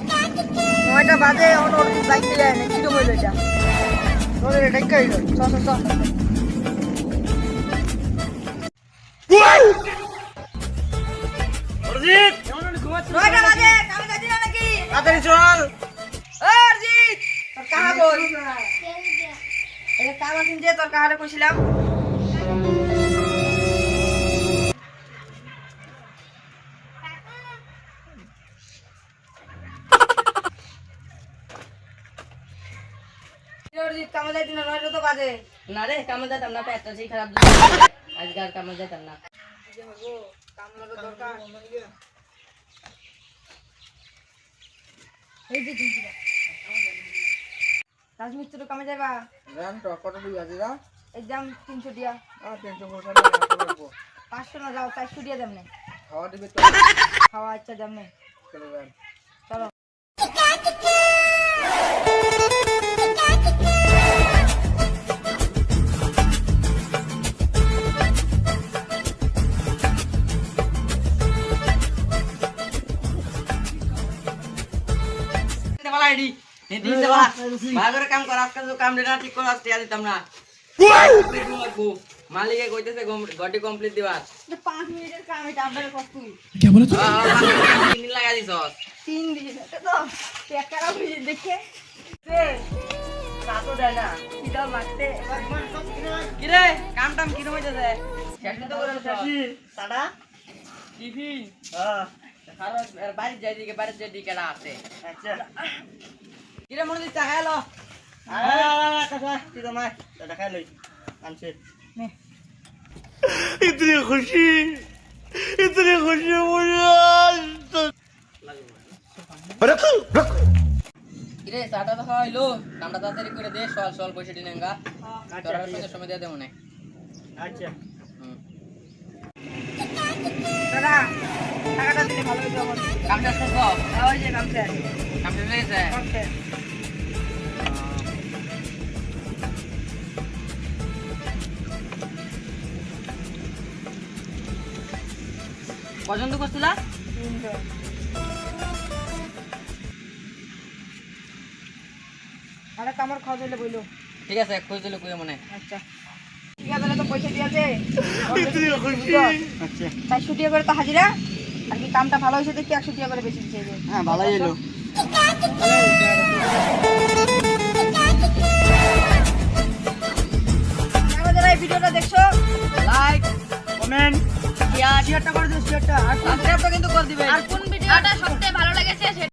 9টা বাজে ওর বাইক চলে আয় না কিরম হইল এটা তোর এটা কই গেল চ চ চ অর্জিত কেমন ঘুমাচ্ছিস 9টা বাজে কামে যাচ্ছিস নাকি তাড়াতাড়ি চল অর্জিত তোর কাহা বল এই কাম আছেন যে তোর কাহারে কইছিলাম কামে যাইতি না 9টা তো বাজে না রে কামে যাইতাম না পেটটা সেই খারাপ আজকে আর কামে যাইতাম না যে হবো কাম লাগা দরকার এই যে দিদি রাজমিস্ত্রি তো কামে যাইবা জান তো কত দিই আছে না এক্সাম 300 দিয়া 300 বছর লাগবো 500 না যাও 400 দিয়া দেমনে খাওয়া দিবে তো খাওয়া আচ্ছা দেমনে চলো যান চলো আইডি হিন্দি দেবা ভাগরে কাম কর আজকে তো কাম দেনা ঠিক করে আসতে দিতাম না মালিকে কইতেছে গটি কমপ্লিট দিবা 5 মিনিটের কাম এটা আপনার কষ্ট কি বলে তো 3 দিন লাগা দিছস 3 দিন এটা তো টাকাও ভিজে দেখে সে কাটো দেয় না কিটা মারতে কি রে কাম টাম কি হইতেছে শেষ তো করে কি সাদা টিফিন হ্যাঁ আর বাড়ি যাই দিকে বাড়ি যাই দিকে না আছে আচ্ছা কি রে মনে দিতে হ্যালো কাকা কি তোমায় দেখা লই আনছে নে इतनी खुशी मुझे কি রে চাটা তো খাওয়াইলো কামটা তাড়াতাড়ি করে দে সল সল পয়সা দিনেঙ্গা তোর সঙ্গে সময় দিয়ে দেবো না আচ্ছা দাদা টাকাটা দিলে ভালো হতো আমার কামটা শেষ ওই যে কামতে কামটা হয়ে গেছে কামতে পছন্দ করছিলা আরে কামর খাওয়া দিলে বইলো ঠিক আছে খোঁজ দিলে কই মনে আচ্ছা ঠিক আছে তো পয়সা দিয়েছে इतनी खुशी আচ্ছা 400 টাকা করে তো হাজিরা আর কি কামটা ভালো হয়েছে দেখি 100 টাকা করে বেশি দিয়েছে হ্যাঁ ভালোই এলো যারা এই ভিডিওটা দেখছো লাইক কমেন্ট শেয়ারটা করে দিও শেয়ারটা আর সাবস্ক্রাইবটা কিন্তু করে দিবেন কোন ভিডিওটা সবচেয়ে